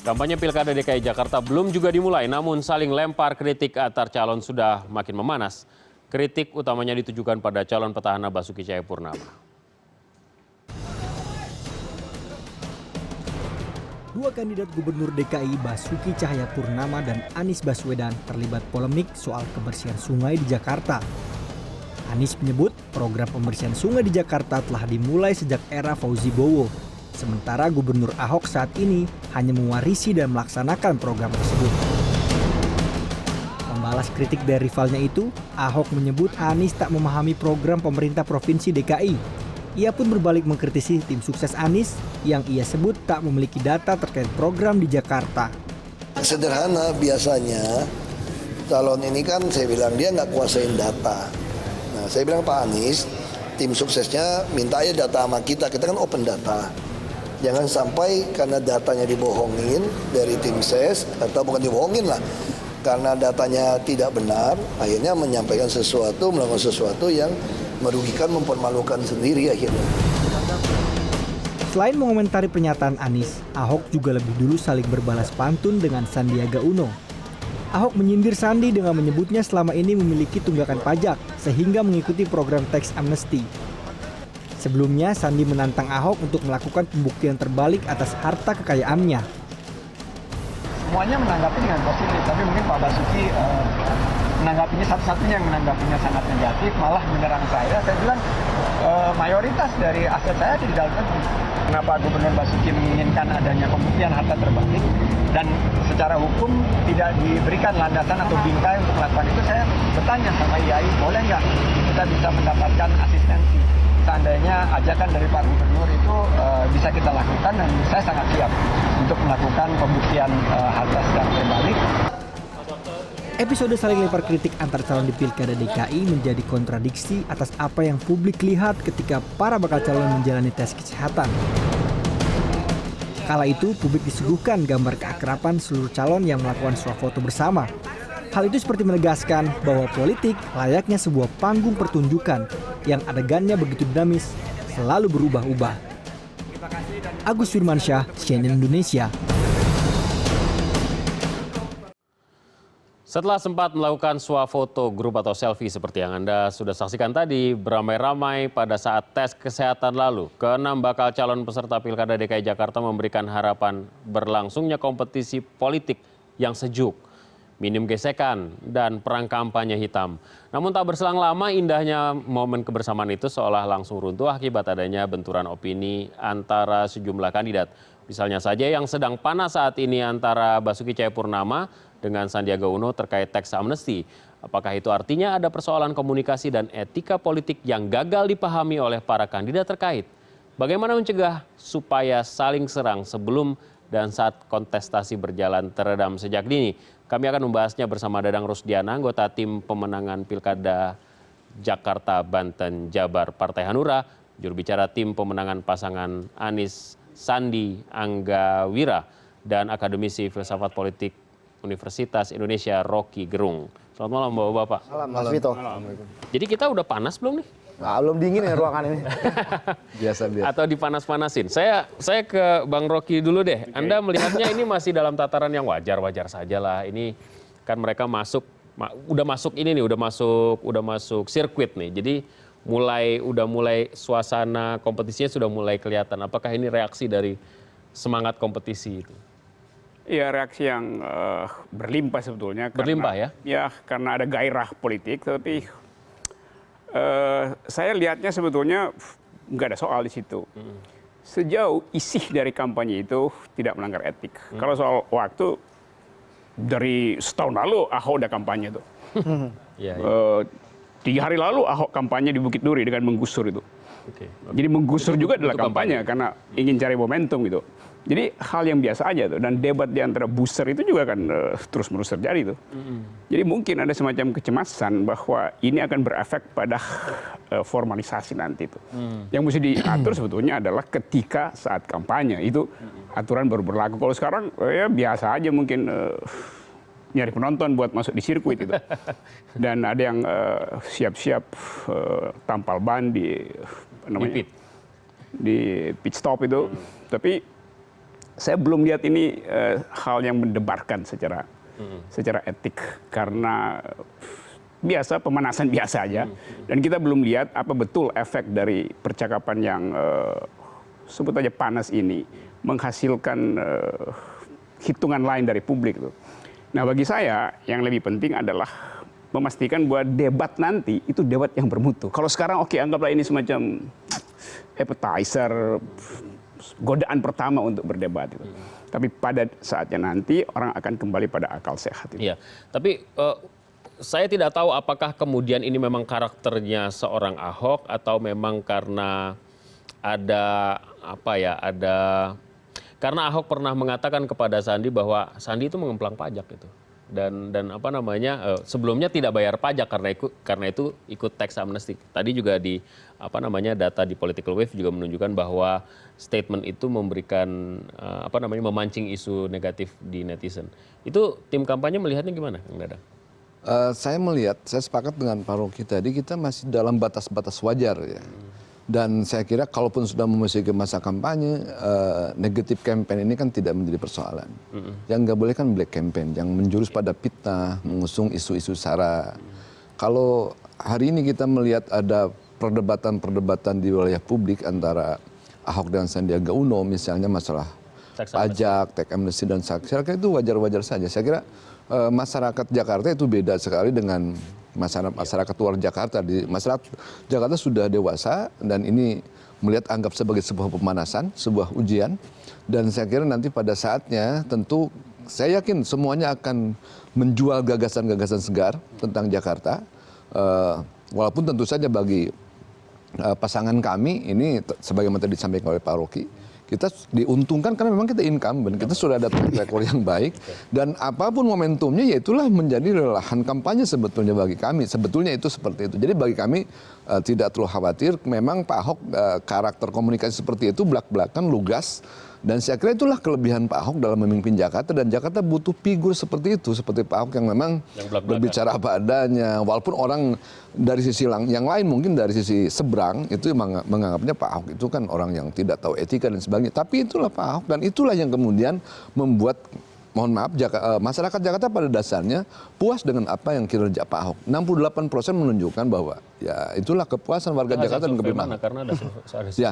Kampanye Pilkada DKI Jakarta belum juga dimulai, namun saling lempar kritik antar calon sudah makin memanas. Kritik utamanya ditujukan pada calon petahana Basuki Cahayapurnama. Dua kandidat gubernur DKI Basuki Cahayapurnama dan Anies Baswedan terlibat polemik soal kebersihan sungai di Jakarta. Anies menyebut program pembersihan sungai di Jakarta telah dimulai sejak era Fauzi Bowo. Sementara Gubernur Ahok saat ini hanya mewarisi dan melaksanakan program tersebut. Membalas kritik dari rivalnya itu, Ahok menyebut Anies tak memahami program pemerintah Provinsi DKI. Ia pun berbalik mengkritisi tim sukses Anies yang ia sebut tak memiliki data terkait program di Jakarta. Sederhana, biasanya calon ini kan saya bilang dia nggak kuasain data. Nah, saya bilang Pak Anies, tim suksesnya minta aja data sama kita kan open data. Jangan sampai karena datanya dibohongin dari tim ses, atau bukan dibohongin lah, karena datanya tidak benar, akhirnya menyampaikan sesuatu, melakukan sesuatu yang merugikan, mempermalukan sendiri akhirnya. Selain mengomentari pernyataan Anies, Ahok juga lebih dulu saling berbalas pantun dengan Sandiaga Uno. Ahok menyindir Sandi dengan menyebutnya selama ini memiliki tunggakan pajak sehingga mengikuti program tax amnesty. Sebelumnya, Sandi menantang Ahok untuk melakukan pembuktian terbalik atas harta kekayaannya. Semuanya menanggapi dengan positif, tapi mungkin Pak Basuki menanggapinya satu-satunya yang menanggapinya sangat negatif, malah menyerang saya. Saya bilang mayoritas dari aset saya di dalam negeri. Kenapa Gubernur Basuki menginginkan adanya pembuktian harta terbalik dan secara hukum tidak diberikan landasan atau bingkai untuk melakukan itu? Saya bertanya sama IAI, boleh nggak kita bisa mendapatkan asistensi? Seandainya ajakan dari Pak Gubernur itu bisa kita lakukan, dan saya sangat siap untuk melakukan pembuktian harta secara terbalik. Episode saling lempar kritik antar calon di Pilkada DKI menjadi kontradiksi atas apa yang publik lihat ketika para bakal calon menjalani tes kesehatan. Kala itu, publik disuguhkan gambar keakraban seluruh calon yang melakukan swafoto bersama. Hal itu seperti menegaskan bahwa politik layaknya sebuah panggung pertunjukan yang adegannya begitu dinamis, selalu berubah-ubah. Agus Firmansyah, CNN Indonesia. Setelah sempat melakukan swafoto grup atau selfie seperti yang Anda sudah saksikan tadi, beramai-ramai pada saat tes kesehatan lalu, keenam bakal calon peserta Pilkada DKI Jakarta memberikan harapan berlangsungnya kompetisi politik yang sejuk, minim gesekan, dan perang kampanye hitam. Namun tak berselang lama, indahnya momen kebersamaan itu seolah langsung runtuh akibat adanya benturan opini antara sejumlah kandidat. Misalnya saja yang sedang panas saat ini antara Basuki Cahayapurnama dengan Sandiaga Uno terkait tax amnesty. Apakah itu artinya ada persoalan komunikasi dan etika politik yang gagal dipahami oleh para kandidat terkait? Bagaimana mencegah supaya saling serang sebelum dan saat kontestasi berjalan teredam sejak dini? Kami akan membahasnya bersama Dadang Rusdiana, anggota tim pemenangan Pilkada Jakarta, Banten, Jabar, Partai Hanura, juru bicara tim pemenangan pasangan Anies Sandi Anggawira, dan akademisi filsafat politik Universitas Indonesia Rocky Gerung. Selamat malam Bapak-bapak. Malam Mas Vito. Jadi kita udah panas belum nih? Nah, belum dingin ya ruangan ini. Biasa. Atau dipanas-panasin. Saya ke Bang Rocky dulu deh. Okay. Anda melihatnya ini masih dalam tataran yang wajar-wajar saja lah. Ini kan mereka udah masuk sirkuit nih. Jadi udah mulai suasana kompetisinya sudah mulai kelihatan. Apakah ini reaksi dari semangat kompetisi itu? Ya, reaksi yang berlimpah sebetulnya. Berlimpah ya? Ya, karena ada gairah politik, tapi saya lihatnya sebetulnya nggak ada soal di situ. Sejauh isi dari kampanye itu tidak melanggar etik. Kalau soal waktu, dari setahun lalu Ahok udah kampanye tuh. 3 hari lalu Ahok kampanye di Bukit Duri dengan menggusur itu. Jadi menggusur juga adalah kampanye karena ingin cari momentum gitu. Jadi hal yang biasa aja tuh, dan debat di antara booster itu juga kan terus-menerus terjadi tuh. Jadi mungkin ada semacam kecemasan bahwa ini akan berefek pada formalisasi nanti tuh. Yang mesti diatur sebetulnya adalah ketika saat kampanye itu aturan baru berlaku. Kalau sekarang ya biasa aja mungkin nyari penonton buat masuk di sirkuit itu. Dan ada yang siap-siap tampal ban di pit stop itu. Tapi saya belum lihat ini hal yang mendebarkan secara etik, karena biasa pemanasan biasa aja, dan kita belum lihat apa betul efek dari percakapan yang sebut aja panas ini menghasilkan hitungan lain dari publik tuh. Nah, bagi saya yang lebih penting adalah memastikan bahwa debat nanti itu debat yang bermutu. Kalau sekarang oke, anggaplah ini semacam appetizer, godaan pertama untuk berdebat itu. Tapi pada saatnya nanti orang akan kembali pada akal sehat itu. Iya, tapi saya tidak tahu apakah kemudian ini memang karakternya seorang Ahok atau memang karena ada karena Ahok pernah mengatakan kepada Sandi bahwa Sandi itu mengemplang pajak gitu. Dan sebelumnya tidak bayar pajak karena itu ikut tax amnesty. Tadi juga di data di Political Wave juga menunjukkan bahwa statement itu memberikan memancing isu negatif di netizen. Itu tim kampanye melihatnya gimana, Kang Dadang? Saya sepakat dengan Pak Rocky tadi, kita masih dalam batas-batas wajar ya. Dan saya kira kalaupun sudah memasuki masa kampanye, negatif campaign ini kan tidak menjadi persoalan. Yang nggak boleh kan black campaign, yang menjurus pada fitnah, mengusung isu-isu sara. Kalau hari ini kita melihat ada perdebatan-perdebatan di wilayah publik antara Ahok dan Sandiaga Uno, misalnya masalah pajak, tax amnesty dan saya kira itu wajar-wajar saja. Saya kira masyarakat Jakarta itu beda sekali dengan masyarakat luar Jakarta. Masyarakat Jakarta sudah dewasa dan ini anggap sebagai sebuah pemanasan, sebuah ujian. Dan saya kira nanti pada saatnya tentu saya yakin semuanya akan menjual gagasan-gagasan segar tentang Jakarta. Walaupun tentu saja bagi pasangan kami ini sebagaimana tadi disampaikan oleh Pak Rocky, kita diuntungkan karena memang kita incumbent, kita sudah ada track record yang baik, dan apapun momentumnya ya itulah menjadi lahan kampanye sebetulnya bagi kami. Sebetulnya itu seperti itu. Jadi bagi kami tidak terlalu khawatir. Memang Pak Ahok karakter komunikasi seperti itu, belak-belakan, lugas. Dan saya kira itulah kelebihan Pak Ahok dalam memimpin Jakarta, dan Jakarta butuh figur seperti itu, seperti Pak Ahok yang memang berbicara apa adanya. Walaupun orang dari sisi yang lain mungkin dari sisi seberang itu menganggapnya Pak Ahok itu kan orang yang tidak tahu etika dan sebagainya. Tapi itulah Pak Ahok, dan itulah yang kemudian membuat, mohon maaf, masyarakat Jakarta pada dasarnya puas dengan apa yang kinerja Pak Ahok. 68% menunjukkan bahwa ya itulah kepuasan warga Jakarta dan kebimangan. Karena ada ya,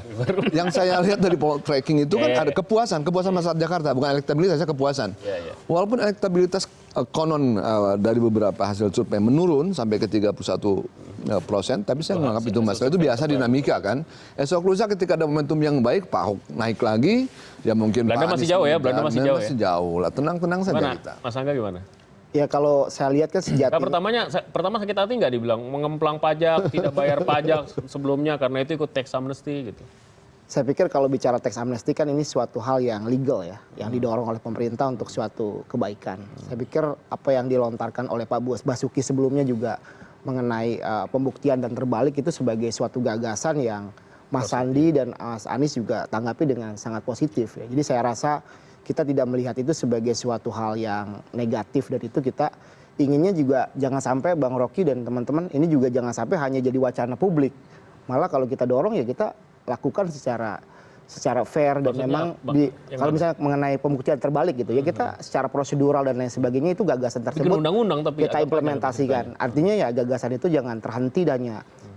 yang saya lihat dari tracking itu kan ada kepuasan masyarakat Jakarta, bukan elektabilitasnya, kepuasan. Walaupun elektabilitas konon dari beberapa hasil survei menurun sampai ke 31%, tapi saya menganggap itu masalah itu biasa dinamika kan. Esok lusa ketika ada momentum yang baik, Pak Ahok naik lagi, ya mungkin Belanda Pak masih Anies jauh ya, Belanda masih jauh ya. Masih jauh lah, tenang saja kita. Mas Angga gimana? Ya kalau saya lihat kan sejatinya. Pertama sakit hati nggak dibilang mengemplang pajak, tidak bayar pajak sebelumnya karena itu ikut tax amnesty gitu. Saya pikir kalau bicara tax amnesty kan ini suatu hal yang legal ya, yang didorong oleh pemerintah untuk suatu kebaikan. Saya pikir apa yang dilontarkan oleh Pak Basuki sebelumnya juga mengenai pembuktian dan terbalik itu sebagai suatu gagasan yang Mas Sandi dan Mas Anies juga tanggapi dengan sangat positif ya. Jadi saya rasa kita tidak melihat itu sebagai suatu hal yang negatif, dan itu kita inginnya juga jangan sampai Bang Rocky dan teman-teman ini juga jangan sampai hanya jadi wacana publik. Malah kalau kita dorong ya kita lakukan secara fair dan memang kalau misalnya mengenai pembuktian terbalik gitu ya kita secara prosedural dan lain sebagainya itu gagasan tersebut tapi kita implementasikan. Artinya ya gagasan itu jangan terhenti dan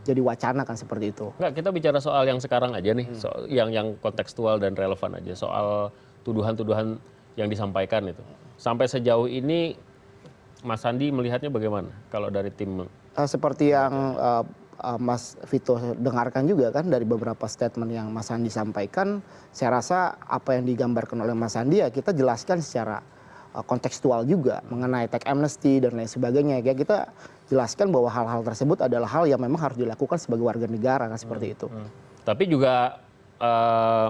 jadi wacana kan seperti itu. Enggak, kita bicara soal yang sekarang aja nih, yang kontekstual dan relevan aja, soal tuduhan-tuduhan yang disampaikan itu. Sampai sejauh ini Mas Sandi melihatnya bagaimana kalau dari tim? Seperti yang Mas Vito dengarkan juga kan dari beberapa statement yang Mas Sandi sampaikan, saya rasa apa yang digambarkan oleh Mas Sandi ya kita jelaskan secara kontekstual juga mengenai tax amnesty dan lain sebagainya. Ya kita jelaskan bahwa hal-hal tersebut adalah hal yang memang harus dilakukan sebagai warga negara kan seperti itu. Tapi juga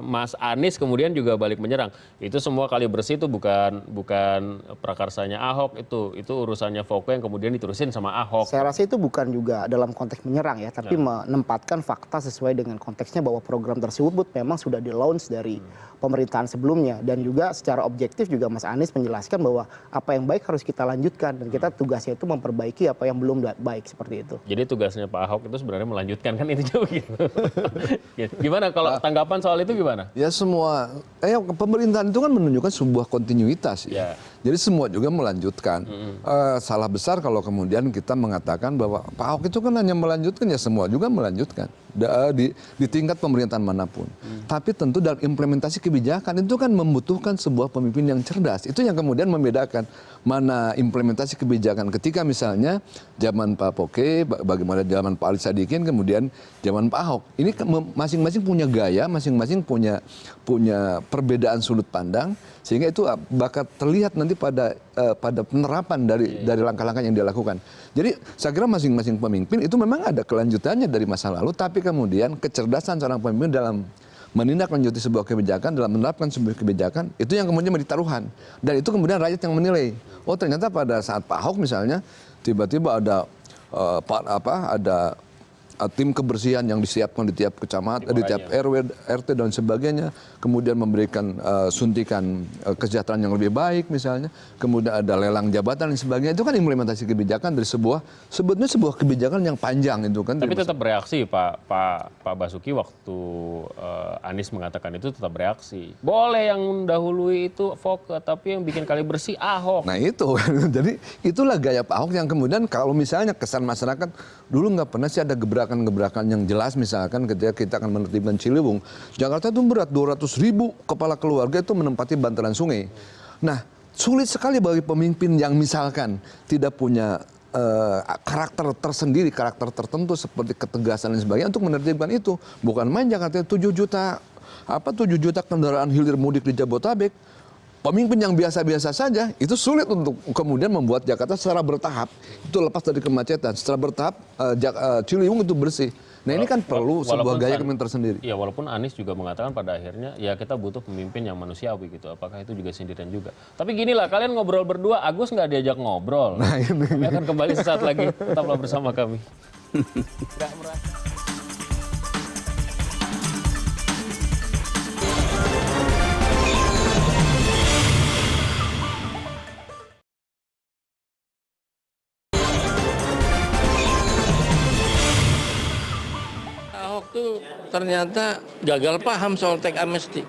Mas Anies kemudian juga balik menyerang. Itu semua kali bersih itu bukan prakarsanya Ahok, itu urusannya Foko yang kemudian diterusin sama Ahok. Saya rasa itu bukan juga dalam konteks menyerang ya, tapi menempatkan fakta sesuai dengan konteksnya bahwa program tersebut memang sudah di-launch dari pemerintahan sebelumnya, dan juga secara objektif juga Mas Anies menjelaskan bahwa apa yang baik harus kita lanjutkan dan kita tugasnya itu memperbaiki apa yang belum baik seperti itu. Jadi tugasnya Pak Ahok itu sebenarnya melanjutkan, kan itu juga gitu. Gimana kalau tanggapan soal itu gimana? Ya semua, pemerintahan itu kan menunjukkan sebuah kontinuitas ya. Jadi semua juga melanjutkan. Salah besar kalau kemudian kita mengatakan bahwa Pak Ahok itu kan hanya melanjutkan, ya semua juga melanjutkan di tingkat pemerintahan manapun. Tapi tentu dalam implementasi kebijakan itu kan membutuhkan sebuah pemimpin yang cerdas. Itu yang kemudian membedakan mana implementasi kebijakan ketika misalnya zaman Pak Poke, bagaimana zaman Pak Ali Sadikin, kemudian zaman Pak Ahok. Ini masing-masing punya gaya, masing-masing punya perbedaan sudut pandang, sehingga itu bakal terlihat nanti pada penerapan dari langkah-langkah yang dia lakukan. Jadi saya kira masing-masing pemimpin itu memang ada kelanjutannya dari masa lalu, tapi kemudian kecerdasan seorang pemimpin dalam menindaklanjuti sebuah kebijakan, dalam menerapkan sebuah kebijakan, itu yang kemudian menjadi taruhan. Dan itu kemudian rakyat yang menilai. Oh ternyata pada saat Pak Ahok misalnya, tiba-tiba ada tim kebersihan yang disiapkan di tiap kecamatan, di tiap RW, RT dan sebagainya, kemudian memberikan suntikan kesejahteraan yang lebih baik misalnya, kemudian ada lelang jabatan dan sebagainya. Itu kan implementasi kebijakan dari sebetulnya sebuah kebijakan yang panjang itu kan. Tapi tetap bereaksi Pak Basuki waktu Anies mengatakan itu tetap bereaksi. Boleh yang mendahului itu Foke, tapi yang bikin kali bersih Ahok. Nah itu, jadi itulah gaya Pak Ahok yang kemudian kalau misalnya kesan masyarakat dulu nggak pernah sih ada gebrakan yang jelas, misalkan ketika kita akan menertibkan Ciliwung. Jakarta itu berat 200.000 kepala keluarga itu menempati bantaran sungai. Nah, sulit sekali bagi pemimpin yang misalkan tidak punya karakter tersendiri, karakter tertentu seperti ketegasan dan sebagainya untuk menertibkan itu. Bukan main Jakarta 7 juta kendaraan hilir mudik di Jabotabek. Pemimpin yang biasa-biasa saja itu sulit untuk kemudian membuat Jakarta secara bertahap itu lepas dari kemacetan, secara bertahap Ciliwung itu bersih. Nah ini kan perlu sebuah gaya kepemimpinan tersendiri. Iya, walaupun Anies juga mengatakan pada akhirnya ya kita butuh pemimpin yang manusiawi gitu. Apakah itu juga sindiran juga? Tapi gini lah, kalian ngobrol berdua, Agus nggak diajak ngobrol. Nah, ini. Kami akan kembali sesaat lagi. Tetaplah bersama kami. Nggak merasa. Ahok tuh ternyata gagal paham soal teks amnesti.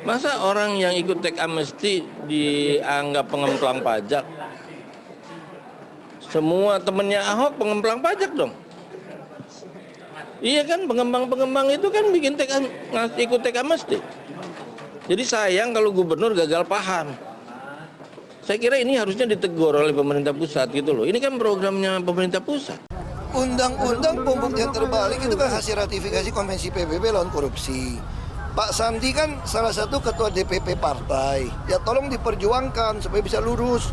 Masa orang yang ikut teks amnesti dianggap pengemplang pajak? Semua temennya Ahok pengemplang pajak dong. Iya kan, pengembang-pengembang itu kan bikin ikut teks amnesti. Jadi sayang kalau gubernur gagal paham. Saya kira ini harusnya ditegur oleh pemerintah pusat gitu loh. Ini kan programnya pemerintah pusat. Undang-undang pembuktian terbalik itu kan hasil ratifikasi konvensi PBB lawan korupsi. Pak Sandi kan salah satu ketua DPP partai. Ya tolong diperjuangkan supaya bisa lurus.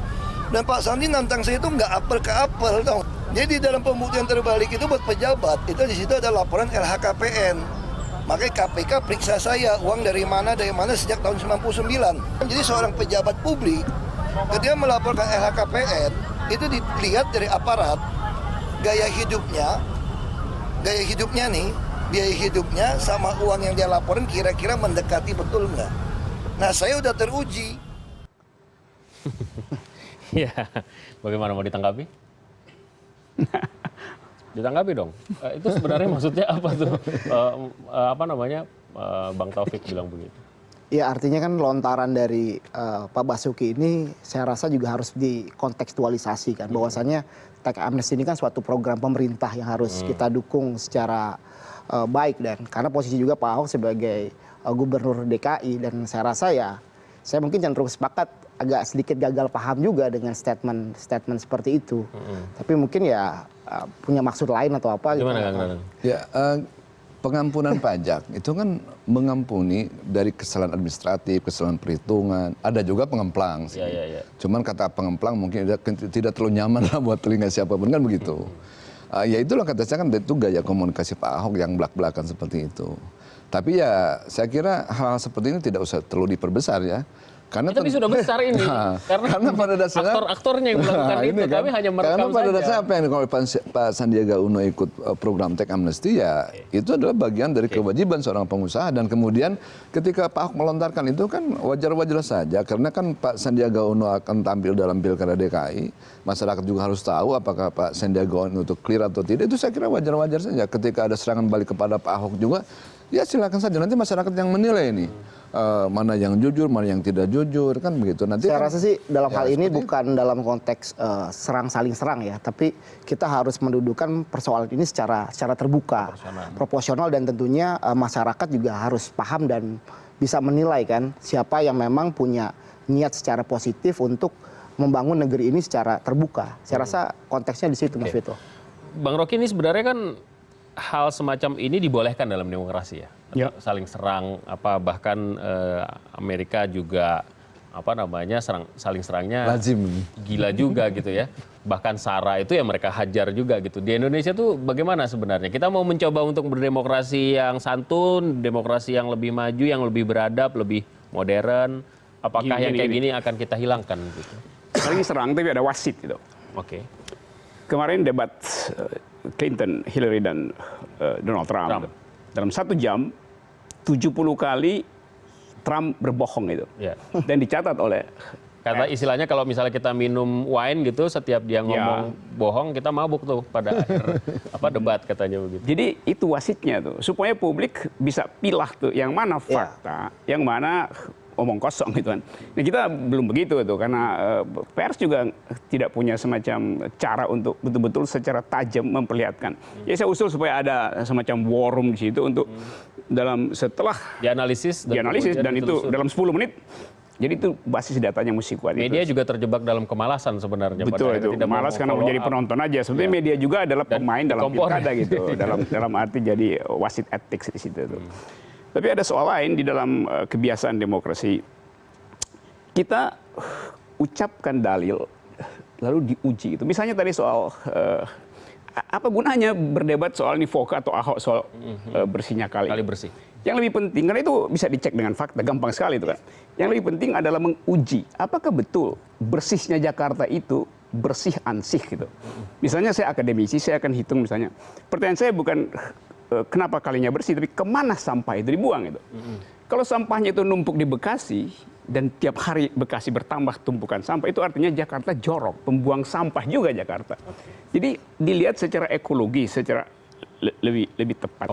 Dan Pak Sandi nantang saya itu nggak apel ke apel dong. Jadi dalam pembuktian terbalik itu buat pejabat, itu di situ ada laporan LHKPN. Makanya KPK periksa saya uang dari mana sejak tahun 99. Jadi seorang pejabat publik ketika melaporkan LHKPN itu dilihat dari aparat. Gaya hidupnya nih, biaya hidupnya sama uang yang dia laporin kira-kira mendekati betul nggak? Nah saya udah teruji. Ya, bagaimana mau ditanggapi? Ditanggapi dong. Itu sebenarnya maksudnya apa tuh? Bang Taufik bilang begitu. Ya artinya kan lontaran dari Pak Basuki ini saya rasa juga harus dikontekstualisasikan bahwasannya teks amnesti ini kan suatu program pemerintah yang harus kita dukung secara baik, dan karena posisi juga Pak Ahok sebagai gubernur DKI, dan saya rasa ya saya mungkin cenderung sepakat agak sedikit gagal paham juga dengan statement seperti itu. Tapi mungkin ya punya maksud lain atau apa. Gimana gitu. Kang Dadang? Ya, pengampunan pajak itu kan mengampuni dari kesalahan administratif, kesalahan perhitungan. Ada juga pengemplang sih. Ya. Cuman kata pengemplang mungkin tidak terlalu nyaman lah buat telinga siapapun kan begitu. Ya itulah kata saya kan itu gaya komunikasi Pak Ahok yang belak-belakan seperti itu. Tapi ya saya kira hal-hal seperti ini tidak usah terlalu diperbesar ya. Tapi sudah besar ini. Karena pada dasarnya aktor-aktornya yang melakukan itu. ini kan, Kami hanya merekam karena pada saja. dasarnya apa yang dilakukan Pak Sandiaga Uno ikut program Teks Amnesty ya itu adalah bagian dari kewajiban seorang pengusaha. Dan kemudian ketika Pak Ahok melontarkan itu kan wajar-wajar saja. Karena kan Pak Sandiaga Uno akan tampil dalam Pilkada DKI. Masyarakat juga harus tahu apakah Pak Sandiaga Uno itu clear atau tidak. Itu saya kira wajar-wajar saja. Ketika ada serangan balik kepada Pak Ahok juga, ya silakan saja. Nanti masyarakat yang menilai ini. Mana yang jujur, mana yang tidak jujur, kan begitu. Nanti saya kan, rasa sih dalam ya, hal ini seperti bukan dalam konteks saling serang ya, tapi kita harus mendudukan persoalan ini secara terbuka, proporsional dan tentunya masyarakat juga harus paham dan bisa menilai kan siapa yang memang punya niat secara positif untuk membangun negeri ini secara terbuka. Saya rasa konteksnya di situ, Mas Vito. Bang Rocky, ini sebenarnya kan hal semacam ini dibolehkan dalam demokrasi ya. Saling serang, bahkan Amerika juga saling serangnya lazim, gila juga gitu ya. Bahkan SARA itu ya mereka hajar juga gitu. Di Indonesia tuh bagaimana sebenarnya? Kita mau mencoba untuk berdemokrasi yang santun, demokrasi yang lebih maju, yang lebih beradab, lebih modern. Apakah yang kayak gini akan kita hilangkan gitu? Saling serang tapi ada wasit gitu. Oke. Kemarin debat Clinton, Hillary dan Donald Trump. Dalam 1 jam 70 kali Trump berbohong itu. Ya. Dan dicatat oleh Kata istilahnya kalau misalnya kita minum wine gitu, setiap dia ngomong bohong kita mabuk tuh pada akhir debat katanya begitu. Jadi itu wasitnya tuh supaya publik bisa pilah tuh yang mana fakta, yang mana omong kosong gitu kan. Nah kita belum begitu tuh karena pers juga tidak punya semacam cara untuk betul-betul secara tajam memperlihatkan. Ya saya usul supaya ada semacam war room di situ untuk setelah dianalisis dan itu dalam 10 menit. Jadi itu basis datanya mesti kuat. Media juga terjebak dalam kemalasan sebenarnya. Betul itu. Malas karena menjadi penonton aja. Sebetulnya media juga adalah pemain dalam pilkada gitu. dalam arti jadi wasit etik di situ. Tapi ada soal lain di dalam kebiasaan demokrasi. Kita ucapkan dalil lalu diuji itu. Misalnya tadi soal apa gunanya berdebat soal Nivoka atau Ahok soal bersihnya kali bersih. Yang lebih penting, karena itu bisa dicek dengan fakta, gampang sekali itu kan. Yang lebih penting adalah menguji, apakah betul bersihnya Jakarta itu bersih ansih gitu. Misalnya saya akademisi, saya akan hitung misalnya. Pertanyaan saya bukan kenapa kalinya bersih, tapi kemana sampah itu dibuang gitu. Kalau sampahnya itu numpuk di Bekasi, dan tiap hari Bekasi bertambah tumpukan sampah, itu artinya Jakarta jorok, pembuang sampah juga Jakarta. Jadi dilihat secara ekologi, secara lebih tepat,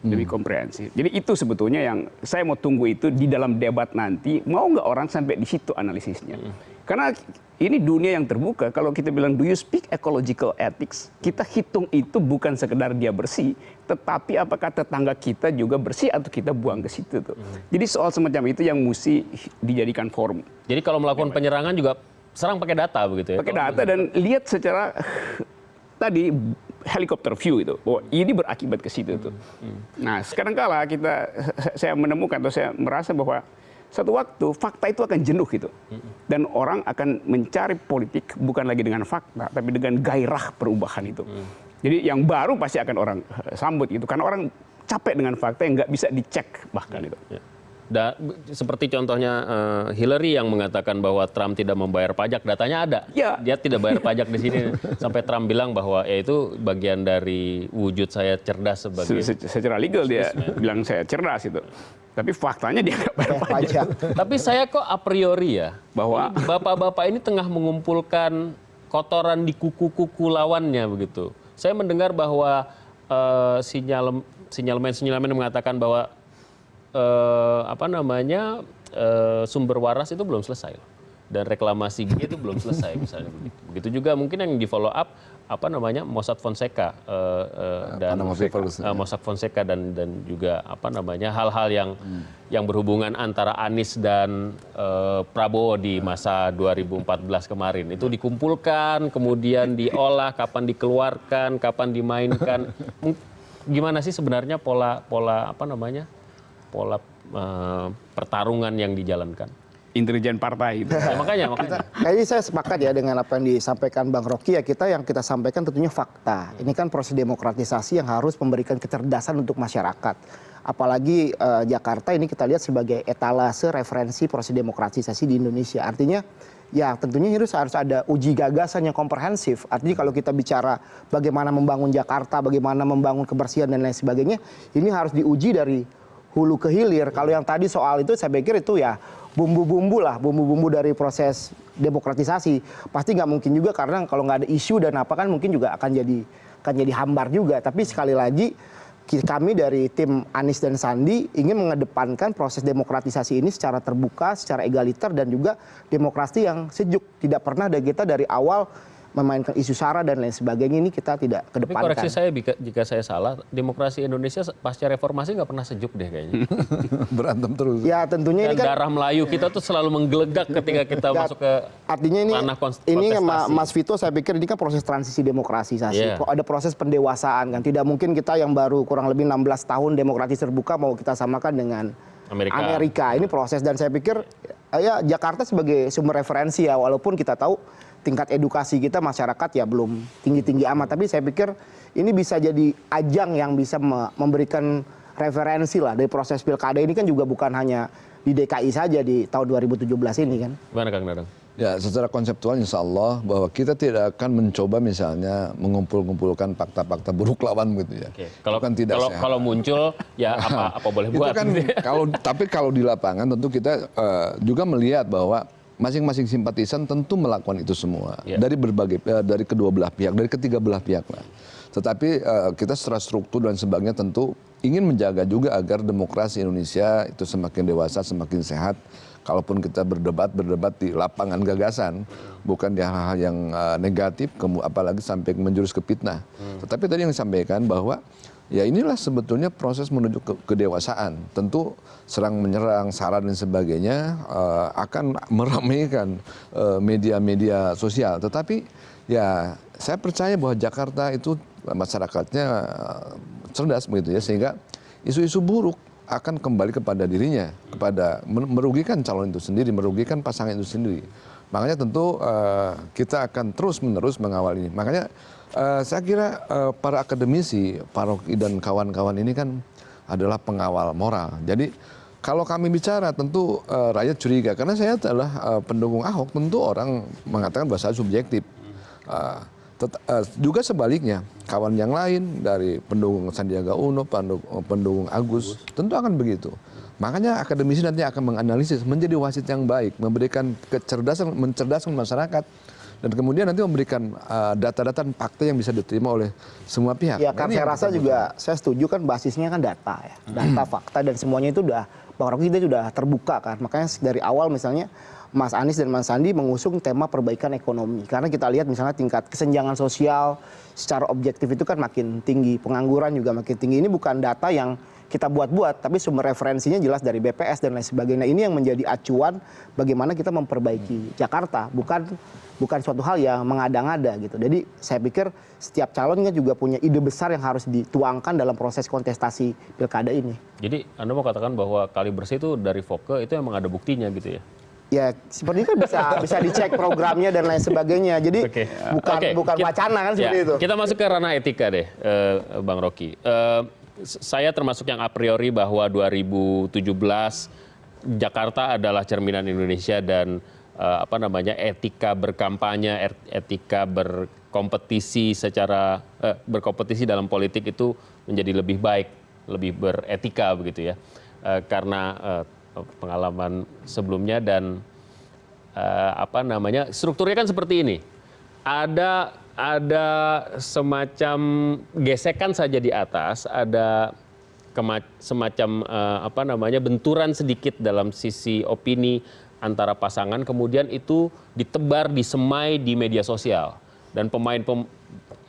lebih komprehensif. Jadi itu sebetulnya yang saya mau tunggu itu di dalam debat nanti, mau nggak orang sampai di situ analisisnya. Karena ini dunia yang terbuka. Kalau kita bilang do you speak ecological ethics, kita hitung itu bukan sekedar dia bersih, tetapi apakah tetangga kita juga bersih atau kita buang ke situ tuh. Jadi soal semacam itu yang mesti dijadikan forum. Jadi kalau melakukan penyerangan juga serang pakai data begitu ya? Pakai data dan lihat secara tadi helikopter view itu, bahwa ini berakibat ke situ tuh. Nah sekarang kala saya menemukan atau saya merasa bahwa satu waktu fakta itu akan jenuh gitu, dan orang akan mencari politik bukan lagi dengan fakta, tapi dengan gairah perubahan itu. Jadi yang baru pasti akan orang sambut gitu, karena orang capek dengan fakta yang nggak bisa dicek bahkan itu. Seperti contohnya Hillary yang mengatakan bahwa Trump tidak membayar pajak, datanya ada. Dia tidak bayar pajak di sini. Sampai Trump bilang bahwa ya itu bagian dari wujud saya cerdas sebagai. Secara legal dia bilang saya cerdas itu. Tapi faktanya dia nggak bayar pajak. Tapi saya kok a priori ya bahwa bapak-bapak ini tengah mengumpulkan kotoran di kuku-kuku lawannya begitu. Saya mendengar bahwa sinyalmen mengatakan bahwa sumber waras itu belum selesai dan reklamasi itu belum selesai misalnya begitu juga mungkin yang di follow up Mossack Fonseca dan Mossack Fonseca dan juga hal-hal yang berhubungan antara Anies dan Prabowo di masa 2014 kemarin itu dikumpulkan kemudian diolah kapan dikeluarkan kapan dimainkan gimana sih sebenarnya pola pertarungan yang dijalankan? intelijen partai. Gitu. Ya, makanya. Kayaknya saya sepakat ya dengan apa yang disampaikan Bang Rocky ya, yang kita sampaikan tentunya fakta. Ini kan proses demokratisasi yang harus memberikan kecerdasan untuk masyarakat. Apalagi Jakarta ini kita lihat sebagai etalase referensi proses demokratisasi di Indonesia. Artinya ya tentunya harus ada uji gagasan yang komprehensif. Artinya kalau kita bicara bagaimana membangun Jakarta, bagaimana membangun kebersihan dan lain sebagainya, ini harus diuji dari hulu ke hilir. Kalau yang tadi soal itu saya pikir itu ya bumbu-bumbu dari proses demokratisasi. Pasti nggak mungkin juga karena kalau nggak ada isu dan apa kan mungkin juga akan jadi hambar juga. Tapi sekali lagi kami dari tim Anies dan Sandi ingin mengedepankan proses demokratisasi ini secara terbuka, secara egaliter dan juga demokrasi yang sejuk. Tidak pernah ada kita dari awal memainkan isu sara dan lain sebagainya, ini kita tidak kedepankan. Tapi koreksi saya jika saya salah, demokrasi Indonesia pasca reformasi nggak pernah sejuk deh kayaknya. Berantem terus. Ya tentunya Dan ini kan darah Melayu kita tuh selalu menggelegak ketika kita masuk ke artinya ranah ini kontestasi. Mas Vito saya pikir ini kan proses transisi demokratisasi. Yeah. Ada proses pendewasaan kan. Tidak mungkin kita yang baru kurang lebih 16 tahun demokratis terbuka mau kita samakan dengan Amerika. Ini proses dan saya pikir ya Jakarta sebagai sumber referensi ya, walaupun kita tahu tingkat edukasi kita masyarakat ya belum tinggi-tinggi amat, tapi saya pikir ini bisa jadi ajang yang bisa memberikan referensi lah dari proses pilkada ini kan juga bukan hanya di DKI saja di tahun 2017 ini kan. Gimana Kang Dadang? Ya, secara konseptual insya Allah bahwa kita tidak akan mencoba misalnya mengumpulkan fakta-fakta buruk lawan gitu ya. Oke. Kalau muncul ya apa boleh buat. Itu kan tapi kalau di lapangan tentu kita juga melihat bahwa masing-masing simpatisan tentu melakukan itu semua dari dari kedua belah pihak, dari ketiga belah pihak lah. Tetapi kita secara struktur dan sebagainya tentu ingin menjaga juga agar demokrasi Indonesia itu semakin dewasa, semakin sehat. Kalaupun kita berdebat di lapangan gagasan, bukan di hal-hal yang negatif, apalagi sampai menjurus ke fitnah. Tetapi tadi yang disampaikan bahwa ya inilah sebetulnya proses menuju kedewasaan. Tentu serang menyerang, sara dan sebagainya akan meramaikan media-media sosial. Tetapi ya saya percaya bahwa Jakarta itu masyarakatnya cerdas begitu ya, sehingga isu-isu buruk akan kembali kepada dirinya, kepada merugikan calon itu sendiri, merugikan pasangan itu sendiri. Makanya tentu kita akan terus-menerus mengawal ini. Makanya saya kira para akademisi, Pak Rocky dan kawan-kawan ini kan adalah pengawal moral. Jadi kalau kami bicara tentu rakyat curiga, karena saya adalah pendukung Ahok, tentu orang mengatakan bahasa subjektif. Juga sebaliknya, kawan yang lain dari pendukung Sandiaga Uno, pendukung Agus, tentu akan begitu. Makanya akademisi nanti akan menganalisis, menjadi wasit yang baik, memberikan kecerdasan, mencerdaskan masyarakat, dan kemudian nanti memberikan data-data dan fakta yang bisa diterima oleh semua pihak. Ya kan saya rasa juga, saya setuju kan basisnya kan data ya, data, fakta dan semuanya itu udah, Bang Rocky kita sudah terbuka kan. Makanya dari awal misalnya Mas Anies dan Mas Sandi mengusung tema perbaikan ekonomi. Karena kita lihat misalnya tingkat kesenjangan sosial secara objektif itu kan makin tinggi, pengangguran juga makin tinggi. Ini bukan data yang kita buat-buat, tapi sumber referensinya jelas dari BPS dan lain sebagainya. Ini yang menjadi acuan bagaimana kita memperbaiki Jakarta, bukan suatu hal yang mengada-ngada gitu. Jadi saya pikir setiap calonnya juga punya ide besar yang harus dituangkan dalam proses kontestasi pilkada ini. Jadi Anda mau katakan bahwa Kali Bersih itu dari Foke itu emang ada buktinya gitu ya? Ya seperti itu bisa dicek programnya dan lain sebagainya. Jadi bukan wacana kan seperti itu. Kita masuk ke ranah etika deh, Bang Rocky. Saya termasuk yang a priori bahwa 2017 Jakarta adalah cerminan Indonesia dan etika berkampanye, etika berkompetisi berkompetisi dalam politik itu menjadi lebih baik, lebih beretika begitu ya. Karena pengalaman sebelumnya dan strukturnya kan seperti ini. Ada semacam gesekan saja di atas, ada semacam benturan sedikit dalam sisi opini antara pasangan, kemudian itu ditebar, disemai di media sosial. Dan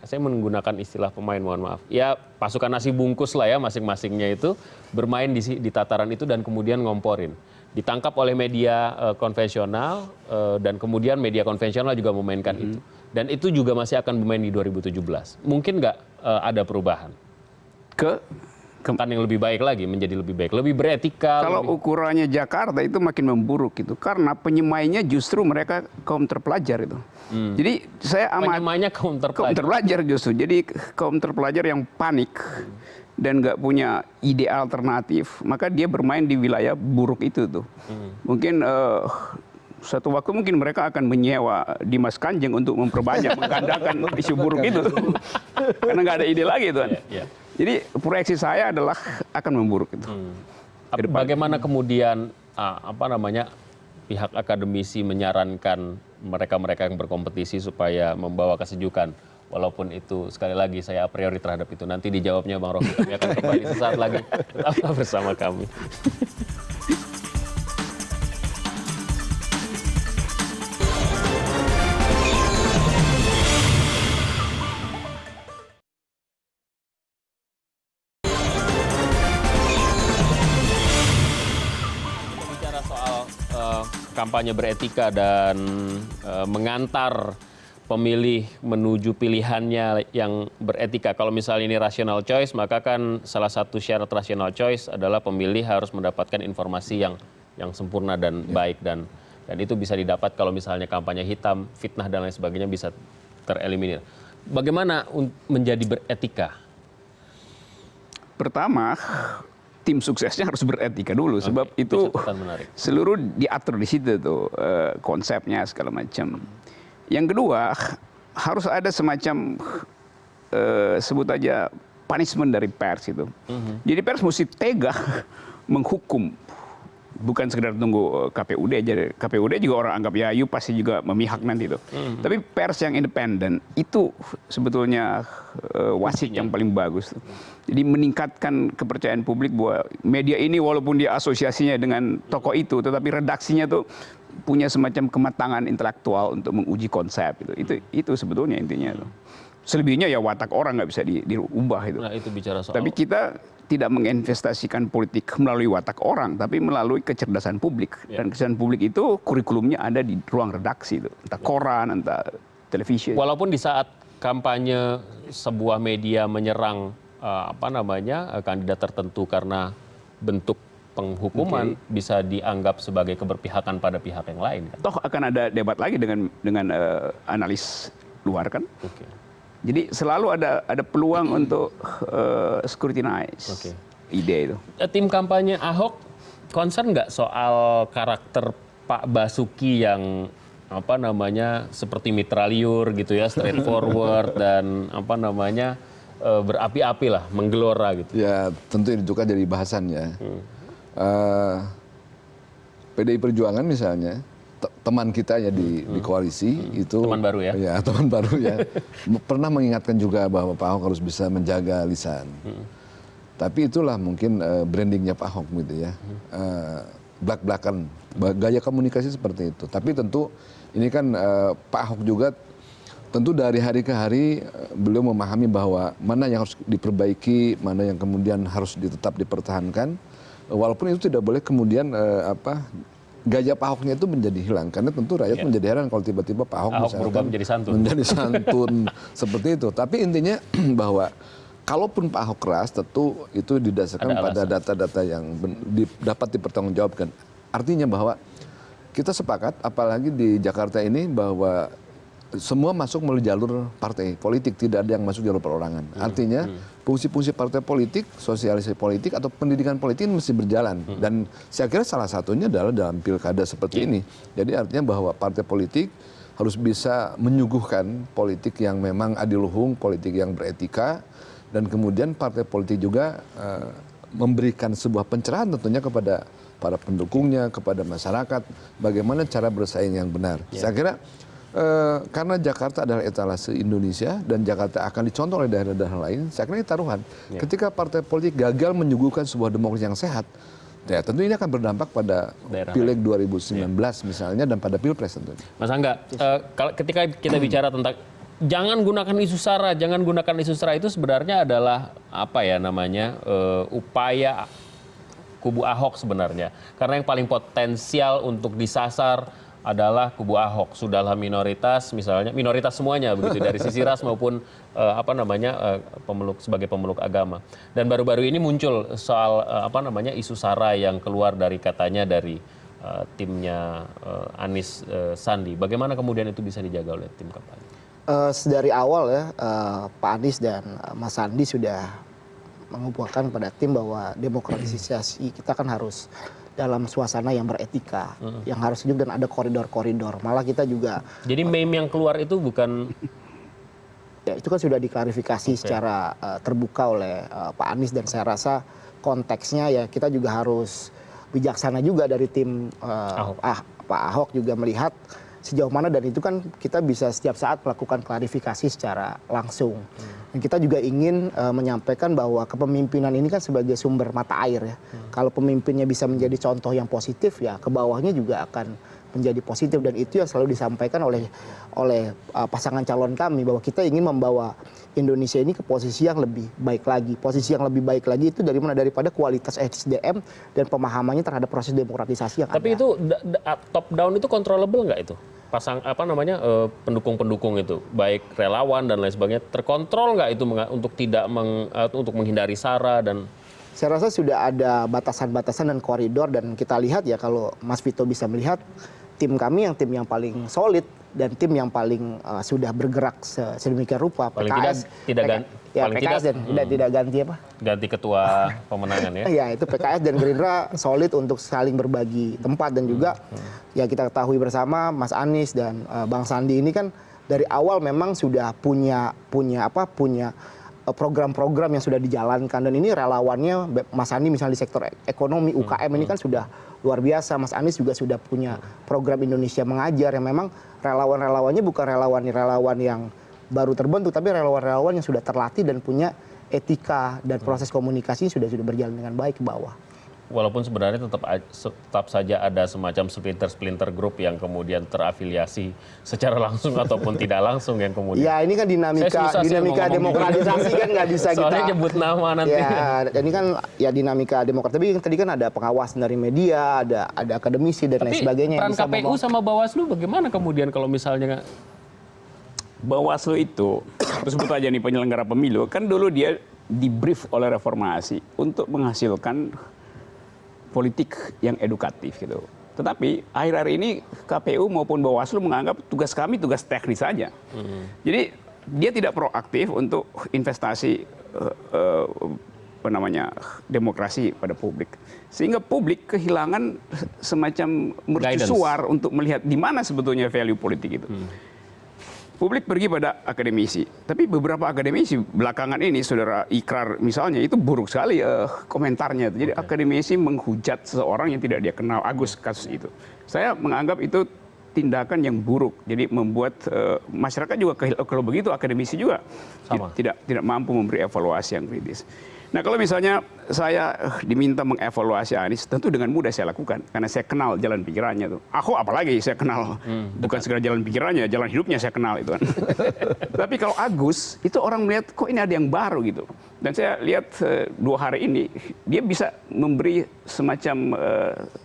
saya menggunakan istilah pemain, mohon maaf. Ya pasukan nasi bungkus lah ya masing-masingnya itu bermain di tataran itu dan kemudian ngomporin. Ditangkap oleh media konvensional dan kemudian media konvensional juga memainkan itu. Dan itu juga masih akan bermain di 2017. Mungkin nggak ada perubahan? kan yang lebih baik lagi, menjadi lebih baik, lebih beretika. Kalau lebih... ukurannya Jakarta itu makin memburuk gitu, karena penyemainya justru mereka kaum terpelajar itu. Jadi saya penyemainya kaum terpelajar justru. Jadi kaum terpelajar yang panik dan nggak punya ide alternatif, maka dia bermain di wilayah buruk itu tuh. Mungkin suatu waktu mungkin mereka akan menyewa Dimas Kanjeng untuk memperbanyak, menggandakan isu buruk itu, karena nggak ada ide lagi tuh. Jadi proyeksi saya adalah akan memburuk itu. Bagaimana kemudian pihak akademisi menyarankan mereka-mereka yang berkompetisi supaya membawa kesejukan, walaupun itu sekali lagi saya a priori terhadap itu. Nanti dijawabnya Bang Rocky. Kami akan kembali sesaat lagi. Tetaplah bersama kami. Kampanye beretika dan mengantar pemilih menuju pilihannya yang beretika. Kalau misalnya ini rational choice, maka kan salah satu syarat rational choice adalah pemilih harus mendapatkan informasi yang sempurna dan baik, dan itu bisa didapat kalau misalnya kampanye hitam, fitnah dan lain sebagainya bisa tereliminir. Bagaimana menjadi beretika? Pertama, tim suksesnya harus beretika dulu, sebab itu seluruh diatur di situ tuh konsepnya segala macam. Yang kedua, harus ada semacam sebut aja punishment dari pers itu. Jadi pers mesti tega menghukum, bukan sekedar tunggu KPUD aja. KPUD juga orang anggap ya you pasti juga memihak nanti itu. Tapi pers yang independen itu sebetulnya wasit yang paling bagus. Jadi meningkatkan kepercayaan publik bahwa media ini walaupun dia asosiasinya dengan tokoh itu, tetapi redaksinya tuh punya semacam kematangan intelektual untuk menguji konsep itu. Itu sebetulnya intinya itu. Selebihnya ya watak orang nggak bisa diubah itu. Nah, itu bicara soal. Tapi kita tidak menginvestasikan politik melalui watak orang, tapi melalui kecerdasan publik. Dan kecerdasan publik itu kurikulumnya ada di ruang redaksi itu, entah koran, entah televisi. Walaupun di saat kampanye sebuah media menyerang kandidat tertentu karena bentuk penghukuman, bisa dianggap sebagai keberpihakan pada pihak yang lain. Kan? Toh akan ada debat lagi dengan analis luar kan. Jadi selalu ada peluang untuk scrutinize ide itu. Tim kampanye Ahok concern nggak soal karakter Pak Basuki yang seperti mitra liur gitu ya, straightforward dan berapi-api lah, menggelora gitu. Ya tentu itu kan jadi bahasannya. PDI Perjuangan misalnya, teman kita ya di koalisi itu teman baru ya? Ya teman baru ya. Pernah mengingatkan juga bahwa Pak Ahok harus bisa menjaga lisan. Tapi itulah mungkin brandingnya Pak Ahok gitu ya. Belak-belakan, gaya komunikasi seperti itu. Tapi tentu ini kan Pak Ahok juga tentu dari hari ke hari beliau memahami bahwa mana yang harus diperbaiki, mana yang kemudian harus tetap dipertahankan. Walaupun itu tidak boleh kemudian gaya Pak Ahoknya itu menjadi hilang, karena tentu rakyat menjadi heran kalau tiba-tiba Pak Ahok berubah menjadi santun seperti itu. Tapi intinya bahwa kalaupun Pak Ahok keras, tentu itu didasarkan pada data-data yang dapat dipertanggungjawabkan. Artinya bahwa kita sepakat, apalagi di Jakarta ini, bahwa semua masuk melalui jalur partai politik, tidak ada yang masuk jalur perorangan. Artinya fungsi-fungsi partai politik, sosialisasi politik atau pendidikan politik mesti berjalan. Dan saya kira salah satunya adalah dalam pilkada seperti ini. Jadi artinya bahwa partai politik harus bisa menyuguhkan politik yang memang adiluhung, politik yang beretika, dan kemudian partai politik juga memberikan sebuah pencerahan tentunya kepada para pendukungnya, kepada masyarakat, bagaimana cara bersaing yang benar. Saya kira karena Jakarta adalah etalase Indonesia dan Jakarta akan dicontoh oleh daerah-daerah lain, saya kira ini taruhan. Ketika partai politik gagal menyuguhkan sebuah demokrasi yang sehat, ya tentu ini akan berdampak pada Pileg 2019 misalnya dan pada Pilpres tentunya. Mas Angga, ketika kita bicara tentang jangan gunakan isu sara, jangan gunakan isu sara, itu sebenarnya adalah upaya kubu Ahok sebenarnya. Karena yang paling potensial untuk disasar adalah kubu Ahok. Sudahlah minoritas, misalnya minoritas semuanya begitu dari sisi ras maupun sebagai pemeluk agama. Dan baru-baru ini muncul soal isu SARA yang keluar dari katanya dari timnya Anies Sandi. Bagaimana kemudian itu bisa dijaga oleh tim kampanye? Dari awal ya Pak Anies dan Mas Sandi sudah mengumpulkan pada tim bahwa demokratisasi kita kan harus dalam suasana yang beretika, yang harus sejuk dan ada koridor-koridor. Malah kita juga... Jadi meme yang keluar itu bukan... Ya, itu kan sudah diklarifikasi secara terbuka oleh Pak Anies, dan saya rasa konteksnya ya kita juga harus bijaksana juga dari tim Pak Ahok juga melihat sejauh mana, dan itu kan kita bisa setiap saat melakukan klarifikasi secara langsung. Dan kita juga ingin menyampaikan bahwa kepemimpinan ini kan sebagai sumber mata air ya. Kalau pemimpinnya bisa menjadi contoh yang positif ya, ke bawahnya juga akan menjadi positif, dan itu yang selalu disampaikan oleh pasangan calon kami, bahwa kita ingin membawa Indonesia ini ke posisi yang lebih baik lagi. Posisi yang lebih baik lagi itu dari mana? Daripada kualitas SDM dan pemahamannya terhadap proses demokratisasi yang ada. Tapi itu top down itu controllable nggak itu? Pendukung-pendukung itu, baik relawan dan lain sebagainya, terkontrol nggak itu untuk tidak untuk menghindari SARA dan... Saya rasa sudah ada batasan-batasan dan koridor, dan kita lihat ya, kalau Mas Vito bisa melihat tim kami yang tim yang paling solid dan tim yang paling sudah bergerak sedemikian rupa. Paling PKS tidak ganti apa? Ganti ketua pemenangan ya. Ya, itu PKS dan Gerindra solid untuk saling berbagi tempat, dan juga ya kita ketahui bersama Mas Anies dan Bang Sandi ini kan dari awal memang sudah punya program-program yang sudah dijalankan, dan ini relawannya Mas Andi misalnya di sektor ekonomi UKM ini kan sudah luar biasa. Mas Anies juga sudah punya program Indonesia Mengajar yang memang relawan-relawannya bukan relawan yang baru terbentuk, tapi relawan-relawan yang sudah terlatih dan punya etika, dan proses komunikasi sudah berjalan dengan baik ke bawah. Walaupun sebenarnya tetap saja ada semacam splinter grup yang kemudian terafiliasi secara langsung ataupun tidak langsung yang kemudian. Ya, ini kan dinamika demokratisasi kan nggak bisa kita. Soalnya nyebut nama nanti. Ya, ini kan ya dinamika demokrat. Tapi tadi kan ada pengawas dari media, ada akademisi dan lain sebagainya. Peran KPU sama Bawaslu bagaimana kemudian kalau misalnya? Bawaslu itu, sebut aja nih penyelenggara pemilu, kan dulu dia di-brief oleh reformasi untuk menghasilkan politik yang edukatif gitu. Tetapi akhir-akhir ini KPU maupun Bawaslu menganggap tugas kami tugas teknis saja. Jadi dia tidak proaktif untuk investasi demokrasi pada publik. Sehingga publik kehilangan semacam mercusuar untuk melihat di mana sebetulnya value politik itu. Publik pergi pada akademisi, tapi beberapa akademisi belakangan ini, saudara Ikrar misalnya, itu buruk sekali komentarnya. Jadi akademisi menghujat seseorang yang tidak dia kenal, Agus kasus itu. Saya menganggap itu tindakan yang buruk. Jadi membuat masyarakat juga kalau begitu akademisi juga tidak mampu memberi evaluasi yang kritis. Nah, kalau misalnya saya diminta mengevaluasi Anies, tentu dengan mudah saya lakukan karena saya kenal jalan pikirannya tuh. Ahok apalagi saya kenal, bukan sekedar jalan pikirannya, jalan hidupnya saya kenal itu kan. Tapi kalau Agus itu orang melihat kok ini ada yang baru gitu. Dan saya lihat 2 hari ini dia bisa memberi semacam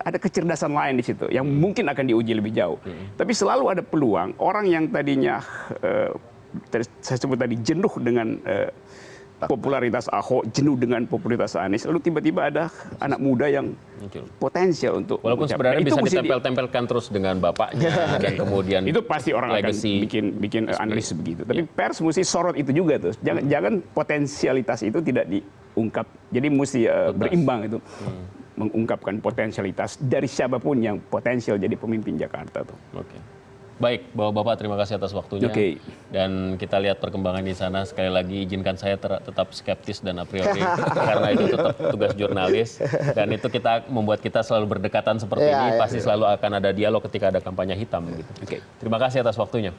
ada kecerdasan lain di situ yang mungkin akan diuji lebih jauh. Tapi selalu ada peluang orang yang tadinya saya sebut tadi jenuh dengan popularitas Ahok, jenuh dengan popularitas Anies, lalu tiba-tiba ada anak muda yang potensial untuk walaupun sebenarnya bisa ditempel-tempelkan terus dengan bapaknya dan kemudian itu pasti orang legacy, akan bikin analisis begitu. Tapi pers mesti sorot itu juga tuh. Jangan potensialitas itu tidak diungkap. Jadi mesti berimbang itu. Mengungkapkan potensialitas dari siapapun yang potensial jadi pemimpin Jakarta tuh. Oke. Baik, Bapak terima kasih atas waktunya. Dan kita lihat perkembangan di sana. Sekali lagi izinkan saya tetap skeptis dan a priori karena itu tetap tugas jurnalis, dan itu membuat kita selalu berdekatan seperti ini. Pasti selalu akan ada dialog ketika ada kampanye hitam gitu. Terima kasih atas waktunya.